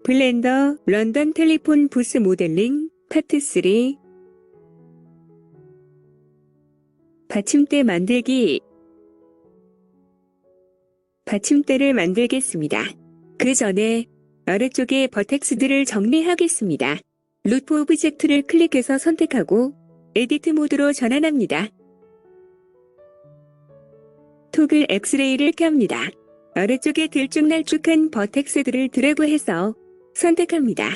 블렌더 런던 텔리폰 부스 모델링 파트 3 받침대 만들기. 받침대를 만들겠습니다. 그 전에 아래쪽에 버텍스들을 정리하겠습니다. 루프 오브젝트를 클릭해서 선택하고 에디트 모드로 전환합니다. 토글 엑스레이를 켭니다. 아래쪽에 들쭉날쭉한 버텍스들을 드래그해서 선택합니다.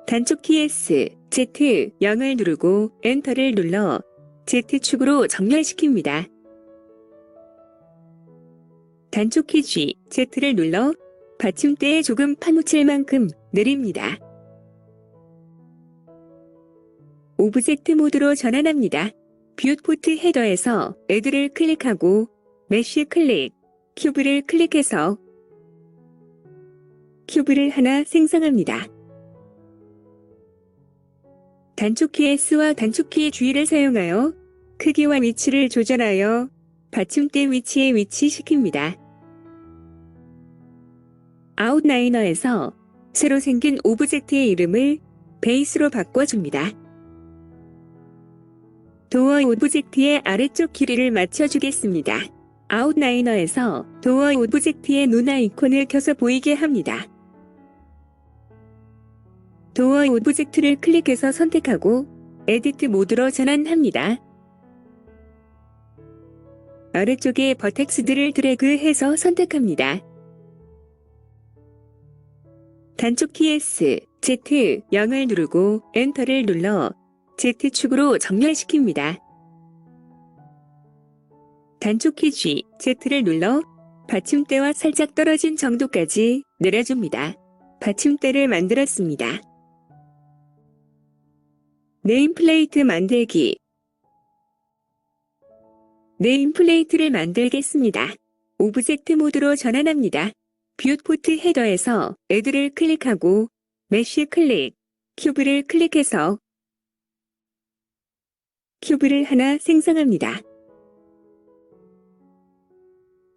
단축키 S, Z, 0을 누르고 엔터를 눌러 Z축으로 정렬시킵니다. 단축키 G, Z를 눌러 받침대에 조금 파묻힐 만큼 내립니다. 오브젝트 모드로 전환합니다. 뷰포트 헤더에서 애드를 클릭하고 메쉬 클릭, 큐브를 클릭해서 큐브를 하나 생성합니다. 단축키 S와 단축키 G를 사용하여 크기와 위치를 조절하여 받침대 위치에 위치시킵니다. 아웃라이너에서 새로 생긴 오브젝트의 이름을 베이스로 바꿔줍니다. 도어 오브젝트의 아래쪽 길이를 맞춰주겠습니다. 아웃라이너에서 도어 오브젝트의 눈 아이콘을 켜서 보이게 합니다. 도어 오브젝트를 클릭해서 선택하고 에디트 모드로 전환합니다. 아래쪽에 버텍스들을 드래그해서 선택합니다. 단축키 S, Z, 0을 누르고 엔터를 눌러 Z축으로 정렬시킵니다. 단축키 G, Z를 눌러 받침대와 살짝 떨어진 정도까지 내려줍니다. 받침대를 만들었습니다. 네임플레이트 만들기. 네임플레이트를 만들겠습니다. 오브젝트 모드로 전환합니다. 뷰포트 헤더에서 애드를 클릭하고 메쉬 클릭, 큐브를 클릭해서 큐브를 하나 생성합니다.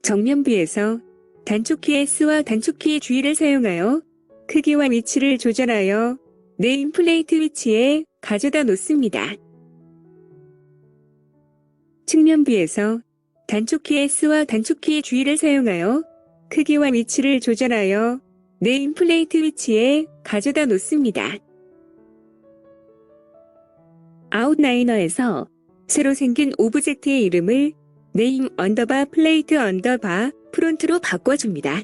정면뷰에서 단축키 S와 단축키 G를 사용하여 크기와 위치를 조절하여 네임플레이트 위치에 가져다 놓습니다. 측면뷰에서 단축키 S와 단축키 G를 사용하여 크기와 위치를 조절하여 네임플레이트 위치에 가져다 놓습니다. 아웃라이너에서 새로 생긴 오브젝트의 이름을 네임 언더바 플레이트 언더바 프론트로 바꿔줍니다.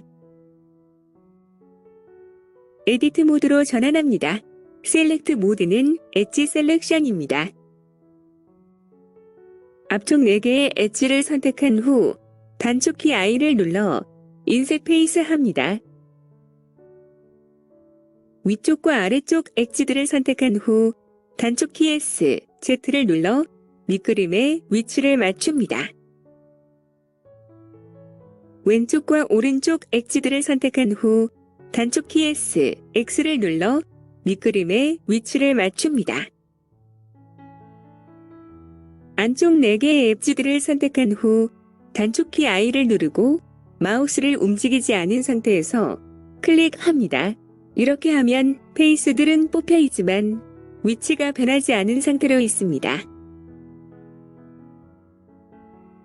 에디트 모드로 전환합니다. 셀렉트 모드는 엣지 셀렉션입니다. 앞쪽 4개의 엣지를 선택한 후 단축키 I를 눌러 인셋 페이스 합니다. 위쪽과 아래쪽 엣지들을 선택한 후 단축키 S, Z를 눌러 밑그림의 위치를 맞춥니다. 왼쪽과 오른쪽 엣지들을 선택한 후 단축키 S, X를 눌러 밑그림의 위치를 맞춥니다. 안쪽 4개의 엣지들을 선택한 후 단축키 I를 누르고 마우스를 움직이지 않은 상태에서 클릭합니다. 이렇게 하면 페이스들은 뽑혀 있지만 위치가 변하지 않은 상태로 있습니다.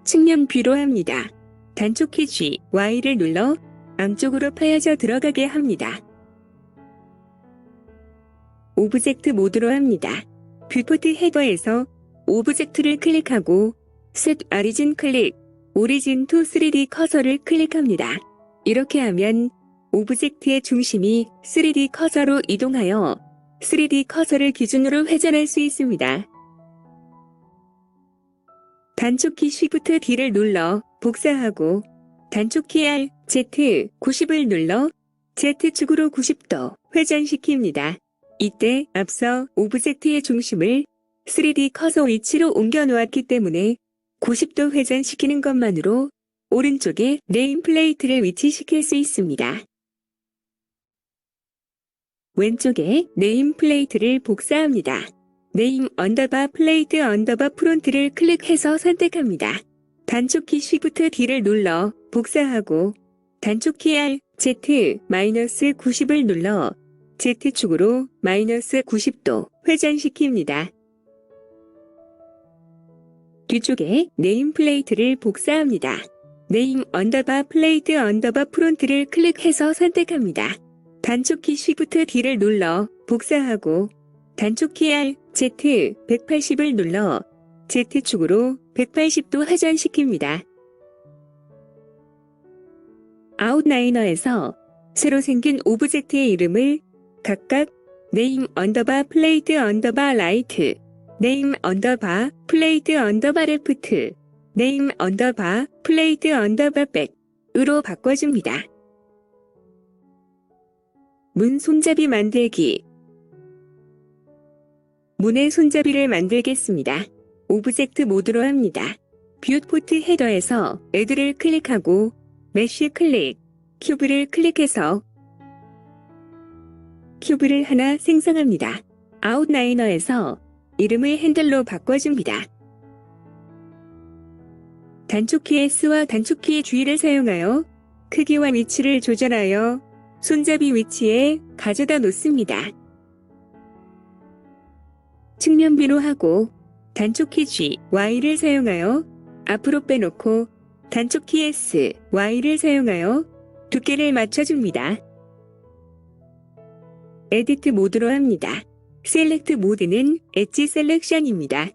측면 뷰로 합니다. 단축키 G, Y를 눌러 안쪽으로 파여져 들어가게 합니다. 오브젝트 모드로 합니다. 뷰포트 헤더에서 오브젝트를 클릭하고 Set Origin 클릭, Origin to 3D 커서를 클릭합니다. 이렇게 하면 오브젝트의 중심이 3D 커서로 이동하여 3D 커서를 기준으로 회전할 수 있습니다. 단축키 Shift D를 눌러 복사하고 단축키 R, Z, 90을 눌러 Z축으로 90도 회전시킵니다. 이때 앞서 오브젝트의 중심을 3D 커서 위치로 옮겨 놓았기 때문에 90도 회전시키는 것만으로 오른쪽에 네임플레이트를 위치시킬 수 있습니다. 왼쪽에 네임플레이트를 복사합니다. 네임 언더바 플레이트 언더바 프론트를 클릭해서 선택합니다. 단축키 Shift D를 눌러 복사하고 단축키 R, Z, -90을 눌러 Z축으로 -90도 회전시킵니다. 뒤쪽에 네임플레이트를 복사합니다. 네임 언더바 플레이트 언더바 프론트를 클릭해서 선택합니다. 단축키 Shift D를 눌러 복사하고 단축키 R, Z 180을 눌러 Z축으로 180도 회전시킵니다. 아웃라이너에서 새로 생긴 오브젝트의 이름을 각각 네임 언더바 플레이트 언더바 라이트, 네임 언더바 플레이트 언더바 레프트, 네임 언더바 플레이트 언더바 백으로 바꿔줍니다. 문 손잡이 만들기. 문의 손잡이를 만들겠습니다. 오브젝트 모드로 합니다. 뷰포트 헤더에서 애드를 클릭하고 메쉬 클릭, 큐브를 클릭해서 큐브를 하나 생성합니다. 아웃라이너에서 이름을 핸들로 바꿔줍니다. 단축키 S와 단축키 G를 사용하여 크기와 위치를 조절하여 손잡이 위치에 가져다 놓습니다. 측면비로 하고 단축키 G, Y를 사용하여 앞으로 빼놓고 단축키 S, Y를 사용하여 두께를 맞춰줍니다. 에디트 모드로 합니다. 셀렉트 모드는 엣지 셀렉션입니다.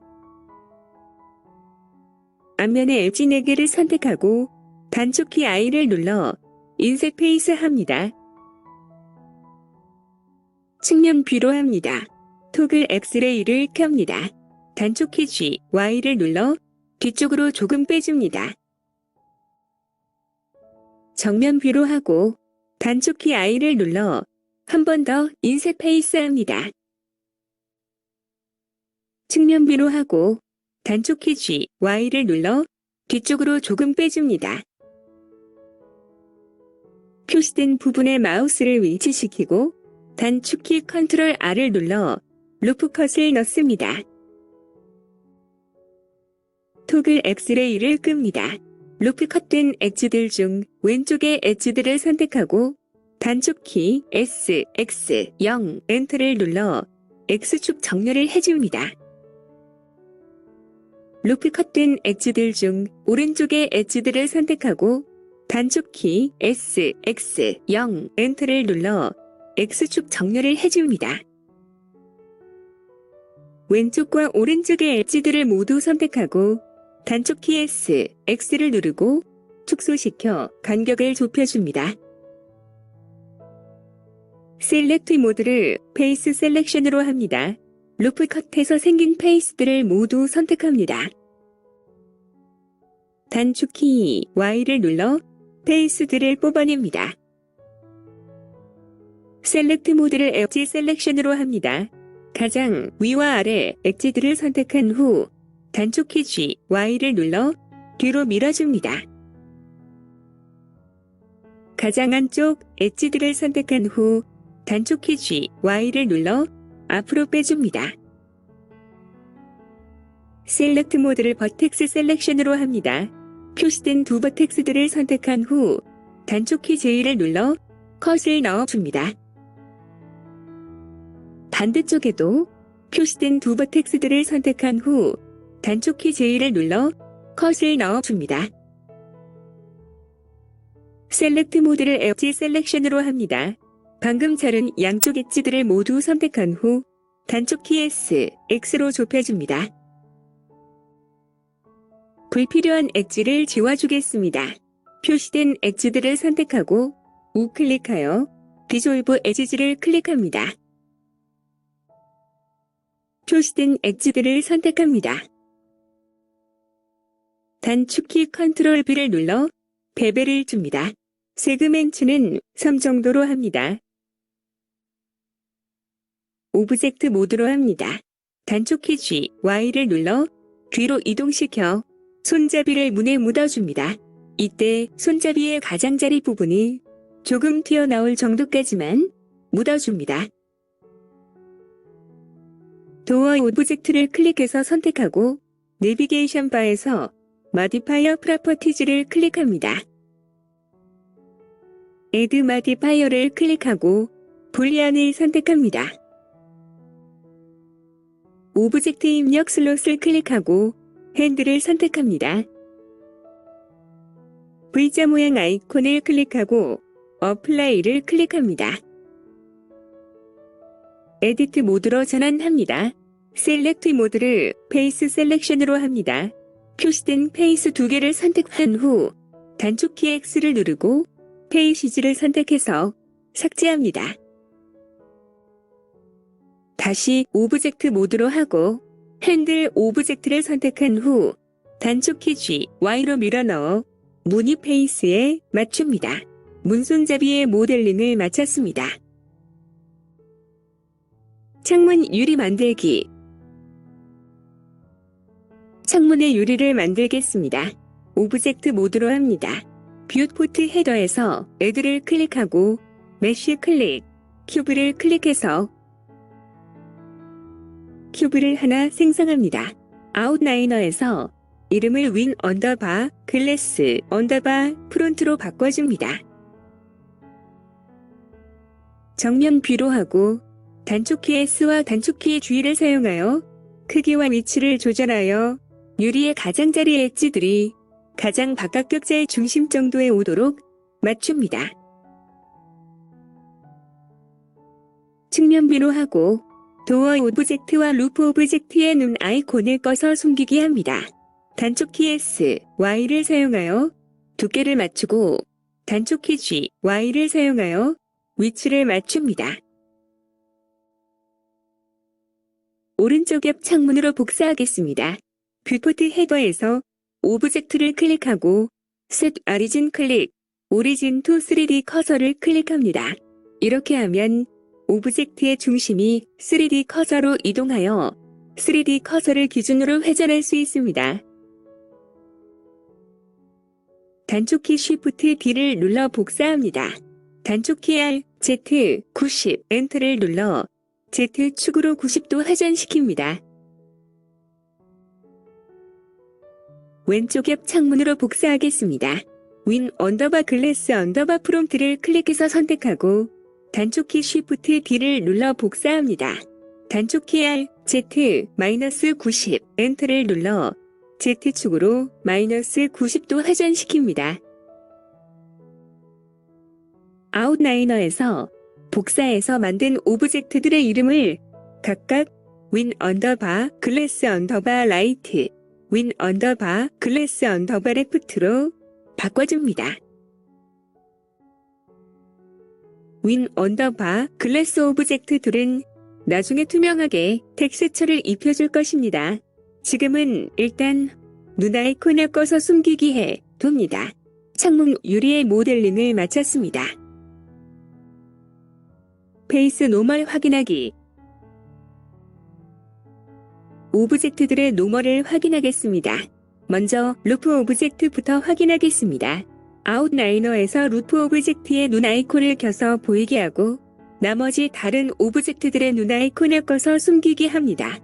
앞면의 엣지 4개를 선택하고 단축키 I를 눌러 인셋 페이스 합니다. 측면 뷰로 합니다. 토글 엑스레이를 켭니다. 단축키 G, Y를 눌러 뒤쪽으로 조금 빼줍니다. 정면 뷰로 하고 단축키 I를 눌러 한 번 더 인셋 페이스 합니다. 측면 뷰로 하고 단축키 G, Y를 눌러 뒤쪽으로 조금 빼줍니다. 표시된 부분에 마우스를 위치시키고 단축키 컨트롤 R을 눌러 루프 컷을 넣습니다. 토글 엑스레이를 끕니다. 루프 컷된 엣지들 중 왼쪽의 엣지들을 선택하고 단축키 S, X, 0, 엔터를 눌러 X축 정렬을 해줍니다. 루프 컷된 엣지들 중 오른쪽의 엣지들을 선택하고 단축키 S, X, 0, 엔터를 눌러 X축 정렬을 해줍니다. 왼쪽과 오른쪽의 엣지들을 모두 선택하고 단축키 S, X를 누르고 축소시켜 간격을 좁혀줍니다. 셀렉트 모드를 페이스 셀렉션으로 합니다. 루프 컷에서 생긴 페이스들을 모두 선택합니다. 단축키 Y를 눌러 페이스들을 뽑아냅니다. 셀렉트 모드를 엣지 셀렉션으로 합니다. 가장 위와 아래 엣지들을 선택한 후 단축키 G, Y를 눌러 뒤로 밀어줍니다. 가장 안쪽 엣지들을 선택한 후 단축키 G, Y를 눌러 앞으로 빼줍니다. 셀렉트 모드를 버텍스 셀렉션으로 합니다. 표시된 두 버텍스들을 선택한 후 단축키 J를 눌러 컷을 넣어줍니다. 반대쪽에도 표시된 두 버텍스들을 선택한 후 단축키 J를 눌러 컷을 넣어줍니다. 셀렉트 모드를 엣지 셀렉션으로 합니다. 방금 자른 양쪽 엣지들을 모두 선택한 후 단축키 S, X로 좁혀줍니다. 불필요한 엣지를 지워주겠습니다. 표시된 엣지들을 선택하고 우클릭하여 디졸브 엣지를 클릭합니다. 표시된 엣지들을 선택합니다. 단축키 컨트롤 B를 눌러 베벨을 줍니다. 세그멘트는 3 정도로 합니다. 오브젝트 모드로 합니다. 단축키 G, Y를 눌러 뒤로 이동시켜 손잡이를 문에 묻어줍니다. 이때 손잡이의 가장자리 부분이 조금 튀어나올 정도까지만 묻어줍니다. 도어 오브젝트를 클릭해서 선택하고 내비게이션 바에서 Modifier Properties를 클릭합니다. Add Modifier를 클릭하고 불리안을 선택합니다. 오브젝트 입력 슬롯을 클릭하고 핸들을 선택합니다. V자 모양 아이콘을 클릭하고 어플라이를 클릭합니다. 에디트 모드로 전환합니다. 셀렉트 모드를 페이스 셀렉션으로 합니다. 표시된 페이스 2개를 선택한 후 단축키 X를 누르고 페이시즈를 선택해서 삭제합니다. 다시 오브젝트 모드로 하고 핸들 오브젝트를 선택한 후 단축키 G, Y로 밀어넣어 무늬 페이스에 맞춥니다. 문손잡이의 모델링을 마쳤습니다. 창문 유리 만들기. 창문의 유리를 만들겠습니다. 오브젝트 모드로 합니다. 뷰포트 헤더에서 Add를 클릭하고 메쉬 클릭, 큐브를 클릭해서 큐브를 하나 생성합니다. 아웃라이너에서 이름을 윈 언더바 글래스 언더바 프론트로 바꿔줍니다. 정면 뷰로 하고 단축키 S와 단축키 G를 사용하여 크기와 위치를 조절하여 유리의 가장자리 엣지들이 가장 바깥 격자의 중심 정도에 오도록 맞춥니다. 측면 뷰로 하고 도어 오브젝트와 루프 오브젝트의 눈 아이콘을 꺼서 숨기게 합니다. 단축키 S, Y를 사용하여 두께를 맞추고 단축키 G, Y를 사용하여 위치를 맞춥니다. 오른쪽 옆 창문으로 복사하겠습니다. 뷰포트 헤더에서 오브젝트를 클릭하고 Set Origin 클릭, Origin to 3D 커서를 클릭합니다. 이렇게 하면 오브젝트의 중심이 3D 커서로 이동하여 3D 커서를 기준으로 회전할 수 있습니다. 단축키 Shift D를 눌러 복사합니다. 단축키 R, Z, 90, 엔터를 눌러 Z축으로 90도 회전시킵니다. 왼쪽 옆 창문으로 복사하겠습니다. 윈 언더바 글래스 언더바 프롬프트를 클릭해서 선택하고 단축키 Shift D를 눌러 복사합니다. 단축키 R, Z, 마이너스 90, 엔터를 눌러 Z축으로 마이너스 90도 회전시킵니다. 아웃라이너에서 복사해서 만든 오브젝트들의 이름을 각각 윈 언더바 글래스 언더바 라이트, 윈 언더바 글래스 언더바 레프트로 바꿔줍니다. 윈 언더바 글래스 오브젝트들은 나중에 투명하게 텍스처를 입혀줄 것입니다. 지금은 일단 눈 아이콘을 꺼서 숨기기 해 둡니다. 창문 유리의 모델링을 마쳤습니다. 페이스 노멀 확인하기. 오브젝트들의 노멀을 확인하겠습니다. 먼저 루프 오브젝트부터 확인하겠습니다. 아웃라이너에서 루프 오브젝트의 눈 아이콘을 켜서 보이게 하고 나머지 다른 오브젝트들의 눈 아이콘을 꺼서 숨기게 합니다.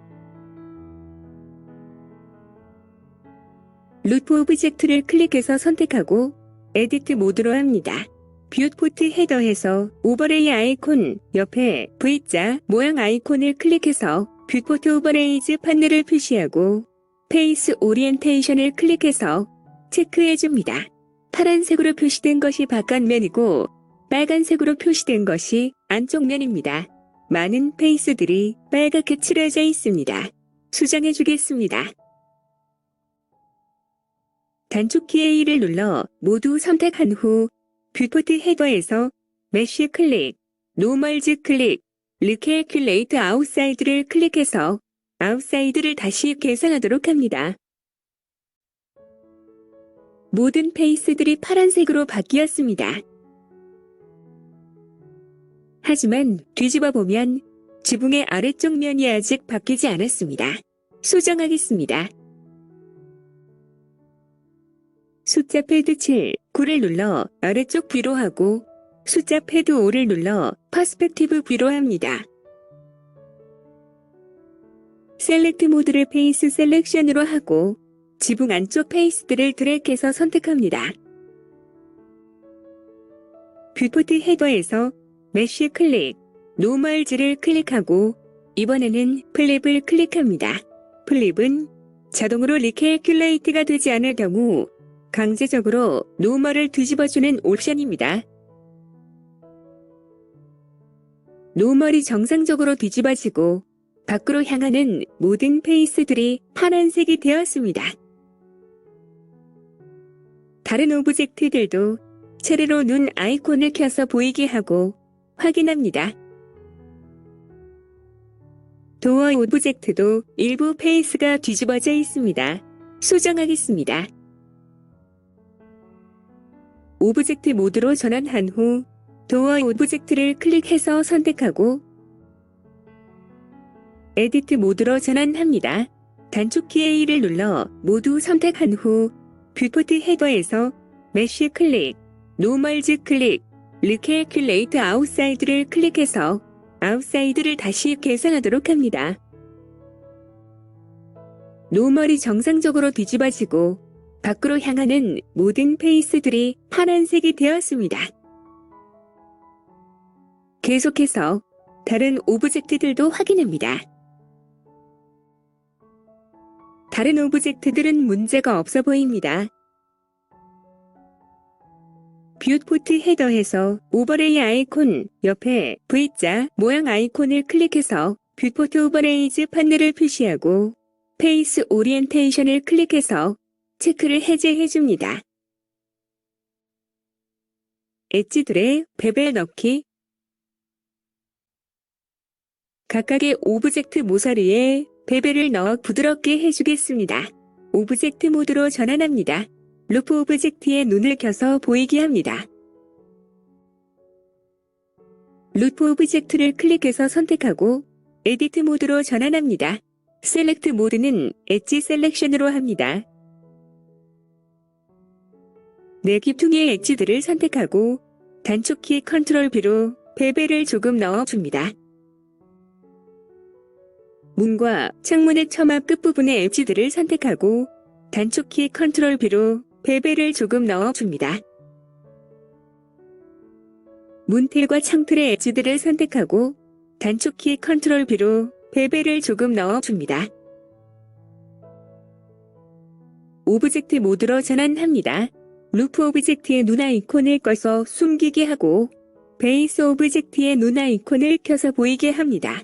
루프 오브젝트를 클릭해서 선택하고 에디트 모드로 합니다. 뷰포트 헤더에서 오버레이 아이콘 옆에 V자 모양 아이콘을 클릭해서 뷰포트 오버레이즈 판넬을 표시하고 페이스 오리엔테이션을 클릭해서 체크해줍니다. 파란색으로 표시된 것이 바깥면이고 빨간색으로 표시된 것이 안쪽면입니다. 많은 페이스들이 빨갛게 칠해져 있습니다. 수정해주겠습니다. 단축키 A를 눌러 모두 선택한 후 뷰포트 헤더에서 메쉬 클릭, 노멀즈 클릭, 리캘큘레이트 아웃사이드를 클릭해서 아웃사이드를 다시 계산하도록 합니다. 모든 페이스들이 파란색으로 바뀌었습니다. 하지만 뒤집어 보면 지붕의 아래쪽 면이 아직 바뀌지 않았습니다. 수정하겠습니다. 숫자 패드 7, 9를 눌러 아래쪽 뷰로 하고 숫자 패드 5를 눌러 퍼스펙티브 뷰로 합니다. 셀렉트 모드를 페이스 셀렉션으로 하고 지붕 안쪽 페이스들을 드래그해서 선택합니다. 뷰포트 헤더에서 메쉬 클릭, 노멀즈를 클릭하고 이번에는 플립을 클릭합니다. 플립은 자동으로 리캘큘레이트가 되지 않을 경우 강제적으로 노멀을 뒤집어주는 옵션입니다. 노멀이 정상적으로 뒤집어지고 밖으로 향하는 모든 페이스들이 파란색이 되었습니다. 다른 오브젝트들도 차례로 눈 아이콘을 켜서 보이게 하고 확인합니다. 도어 오브젝트도 일부 페이스가 뒤집어져 있습니다. 수정하겠습니다. 오브젝트 모드로 전환한 후 도어 오브젝트를 클릭해서 선택하고 에디트 모드로 전환합니다. 단축키 A를 눌러 모두 선택한 후 뷰포트 헤더에서 메쉬 클릭, 노멀즈 클릭, 리캘큘레이트 아웃사이드를 클릭해서 아웃사이드를 다시 계산하도록 합니다. 노멀이 정상적으로 뒤집어지고 밖으로 향하는 모든 페이스들이 파란색이 되었습니다. 계속해서 다른 오브젝트들도 확인합니다. 다른 오브젝트들은 문제가 없어 보입니다. 뷰포트 헤더에서 오버레이 아이콘 옆에 V자 모양 아이콘을 클릭해서 뷰포트 오버레이즈 판넬을 표시하고 페이스 오리엔테이션을 클릭해서 체크를 해제해줍니다. 엣지들의 베벨 넣기, 각각의 오브젝트 모서리에 베벨을 넣어 부드럽게 해주겠습니다. 오브젝트 모드로 전환합니다. 루프 오브젝트에 눈을 켜서 보이게 합니다. 루프 오브젝트를 클릭해서 선택하고 에디트 모드로 전환합니다. 셀렉트 모드는 엣지 셀렉션으로 합니다. 네 기퉁의 엣지들을 선택하고 단축키 컨트롤 B로 베벨을 조금 넣어줍니다. 문과 창문의 처마 끝부분의 엣지들을 선택하고 단축키 컨트롤 B로 베벨을 조금 넣어줍니다. 문틀과 창틀의 엣지들을 선택하고 단축키 컨트롤 B로 베벨을 조금 넣어줍니다. 오브젝트 모드로 전환합니다. 루프 오브젝트의 눈 아이콘을 꺼서 숨기게 하고 베이스 오브젝트의 눈 아이콘을 켜서 보이게 합니다.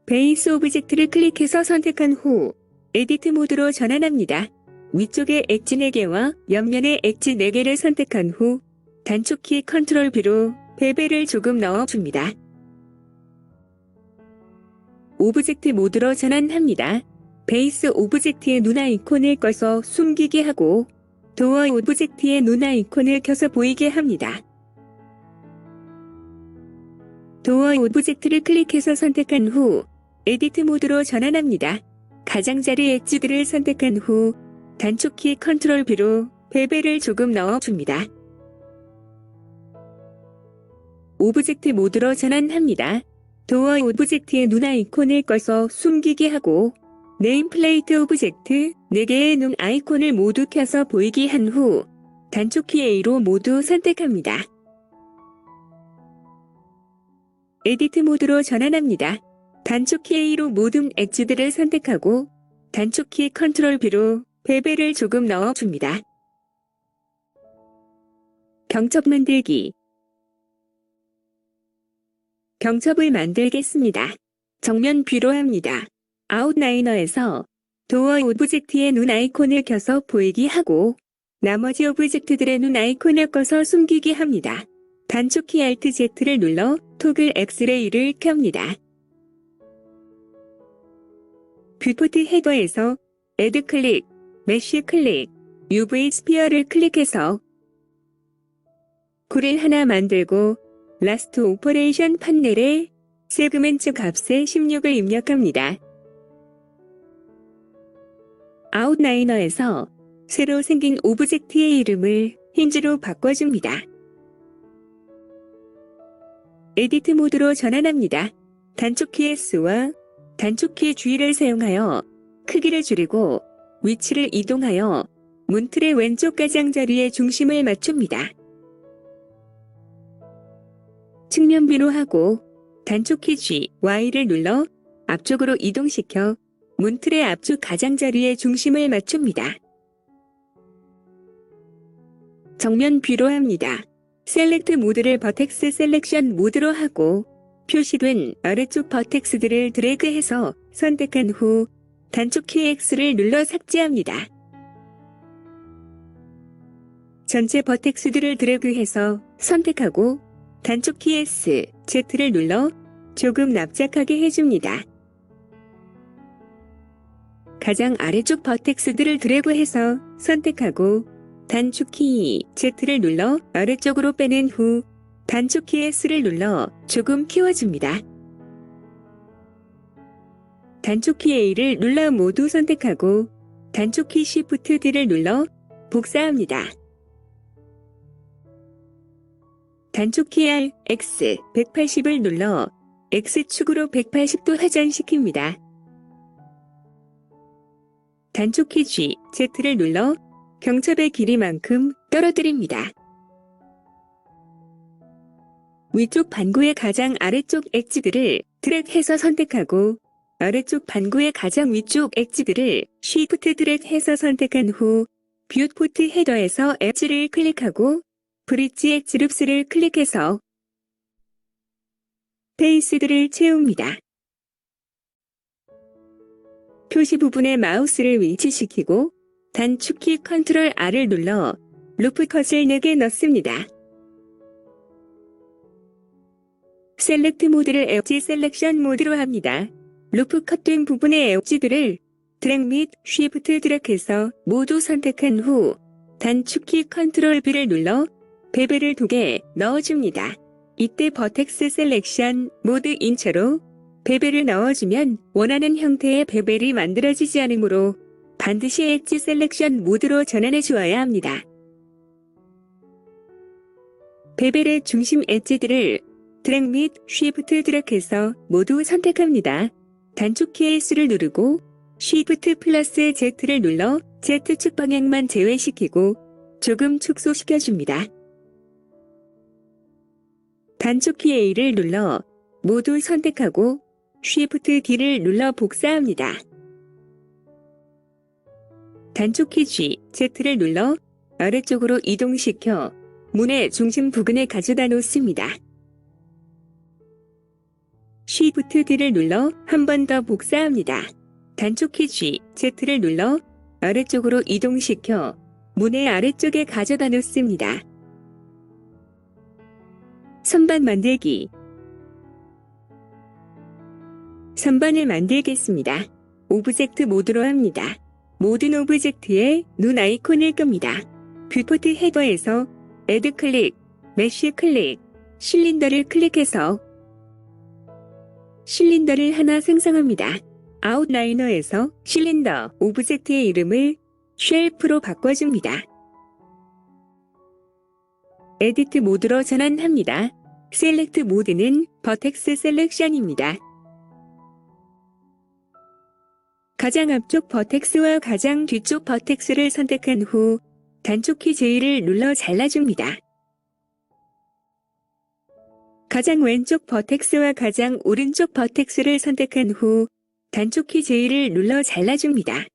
베이스 오브젝트를 클릭해서 선택한 후 에디트 모드로 전환합니다. 위쪽의 엣지 4개와 옆면의 엣지 4개를 선택한 후 단축키 컨트롤 B로 베벨을 조금 넣어줍니다. 오브젝트 모드로 전환합니다. 베이스 오브젝트의 눈 아이콘을 꺼서 숨기게 하고 도어 오브젝트의 눈 아이콘을 켜서 보이게 합니다. 도어 오브젝트를 클릭해서 선택한 후 에디트 모드로 전환합니다. 가장자리 엣지들을 선택한 후 단축키 컨트롤 B로 베벨을 조금 넣어줍니다. 오브젝트 모드로 전환합니다. 도어 오브젝트의 눈 아이콘을 꺼서 숨기게 하고 네임플레이트 오브젝트 4개의 눈 아이콘을 모두 켜서 보이게 한 후 단축키 A로 모두 선택합니다. 에디트 모드로 전환합니다. 단축키 A로 모든 엣지들을 선택하고 단축키 컨트롤 B로 베벨을 조금 넣어줍니다. 경첩 만들기. 경첩을 만들겠습니다. 정면 뷰로 합니다. 아웃라이너에서 도어 오브젝트의 눈 아이콘을 켜서 보이게 하고 나머지 오브젝트들의 눈 아이콘을 꺼서 숨기게 합니다. 단축키 Alt Z를 눌러 토글 엑스레이를 켭니다. 뷰포트 헤더에서 애드 클릭, 메쉬 클릭, UV 스피어를 클릭해서 굴을 하나 만들고 라스트 오퍼레이션 판넬에 세그멘트 값에 16을 입력합니다. 아웃라이너에서 새로 생긴 오브젝트의 이름을 힌지로 바꿔줍니다. 에디트 모드로 전환합니다. 단축키 S와 단축키 G를 사용하여 크기를 줄이고 위치를 이동하여 문틀의 왼쪽 가장자리에 중심을 맞춥니다. 측면비로 하고 단축키 G, Y를 눌러 앞쪽으로 이동시켜 문틀의 앞쪽 가장자리에 중심을 맞춥니다. 정면 뷰로 합니다. 셀렉트 모드를 버텍스 셀렉션 모드로 하고 표시된 아래쪽 버텍스들을 드래그해서 선택한 후 단축키 X를 눌러 삭제합니다. 전체 버텍스들을 드래그해서 선택하고 단축키 S, Z를 눌러 조금 납작하게 해줍니다. 가장 아래쪽 버텍스들을 드래그해서 선택하고 단축키 Z를 눌러 아래쪽으로 빼낸 후 단축키 S를 눌러 조금 키워줍니다. 단축키 A를 눌러 모두 선택하고 단축키 Shift D를 눌러 복사합니다. 단축키 R, X 180을 눌러 X축으로 180도 회전시킵니다. 단축키 G, Z를 눌러 경첩의 길이만큼 떨어뜨립니다. 위쪽 반구의 가장 아래쪽 엣지들을 드래그해서 선택하고 아래쪽 반구의 가장 위쪽 엣지들을 Shift 드래그해서 선택한 후 뷰포트 헤더에서 엣지를 클릭하고 브릿지 엣지 룹스를 클릭해서 페이스들을 채웁니다. 표시 부분에 마우스를 위치시키고 단축키 컨트롤 R을 눌러 루프 컷을 4개 넣습니다. 셀렉트 모드를 엣지 셀렉션 모드로 합니다. 루프 컷된 부분의 엣지들을 드래그 및 쉬프트 드래그해서 모두 선택한 후 단축키 컨트롤 B를 눌러 베벨을 2개 넣어줍니다. 이때 버텍스 셀렉션 모드 인처로 베벨을 넣어주면 원하는 형태의 베벨이 만들어지지 않으므로 반드시 엣지 셀렉션 모드로 전환해 주어야 합니다. 베벨의 중심 엣지들을 드래그 및 쉬프트 드래그해서 모두 선택합니다. 단축키 S를 누르고 쉬프트 플러스 Z를 눌러 Z축 방향만 제외시키고 조금 축소시켜줍니다. 단축키 A를 눌러 모두 선택하고 Shift D를 눌러 복사합니다. 단축키 G, Z를 눌러 아래쪽으로 이동시켜 문의 중심 부근에 가져다 놓습니다. Shift D를 눌러 한 번 더 복사합니다. 단축키 G, Z를 눌러 아래쪽으로 이동시켜 문의 아래쪽에 가져다 놓습니다. 선반 만들기. 선반을 만들겠습니다. 오브젝트 모드로 합니다. 모든 오브젝트에 눈 아이콘을 끕니다. 뷰포트 헤더에서 애드 클릭, 메쉬 클릭, 실린더를 클릭해서 실린더를 하나 생성합니다. 아웃라이너에서 실린더 오브젝트의 이름을 쉘프로 바꿔줍니다. 에디트 모드로 전환합니다. 셀렉트 모드는 버텍스 셀렉션입니다. 가장 앞쪽 버텍스와 가장 뒤쪽 버텍스를 선택한 후 단축키 J를 눌러 잘라줍니다. 가장 왼쪽 버텍스와 가장 오른쪽 버텍스를 선택한 후 단축키 J를 눌러 잘라줍니다.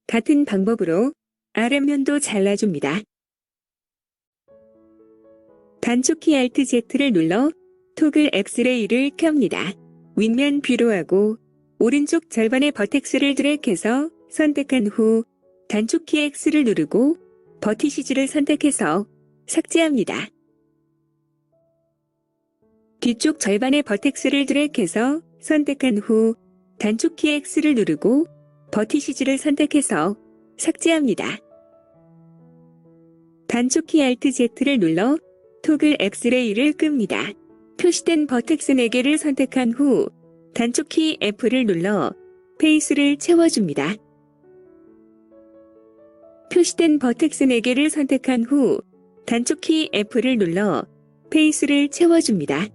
같은 방법으로 아랫면도 잘라줍니다. 단축키 Alt Z를 눌러 토글 엑스레이를 켭니다. 윗면 뷰로 하고 오른쪽 절반의 버텍스를 드래그해서 선택한 후 단축키 X를 누르고 버티시즈를 선택해서 삭제합니다. 뒤쪽 절반의 버텍스를 드래그해서 선택한 후 단축키 X를 누르고 버티시즈를 선택해서 삭제합니다. 단축키 Alt Z를 눌러 토글 엑스레이를 끕니다. 표시된 버텍스 4개를 선택한 후 단축키 F를 눌러 페이스를 채워줍니다. 표시된 버텍스 4개를 선택한 후 단축키 F를 눌러 페이스를 채워줍니다.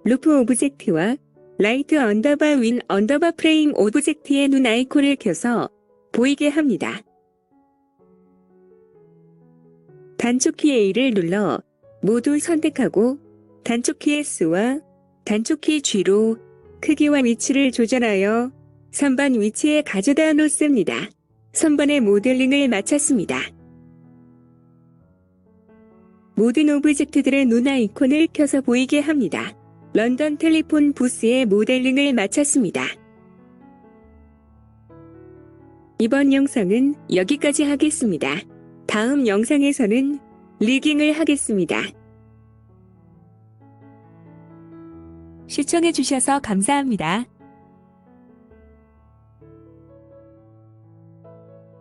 루프 오브젝트와 라이트 언더바 윈 언더바 프레임 오브젝트의 눈 아이콘을 켜서 보이게 합니다. 단축키 A를 눌러 모두 선택하고 단축키 S와 단축키 G로 크기와 위치를 조절하여 선반 위치에 가져다 놓습니다. 선반의 모델링을 마쳤습니다. 모든 오브젝트들의 눈 아이콘을 켜서 보이게 합니다. 런던 텔리폰 부스의 모델링을 마쳤습니다. 이번 영상은 여기까지 하겠습니다. 다음 영상에서는 리깅을 하겠습니다. 시청해주셔서 감사합니다.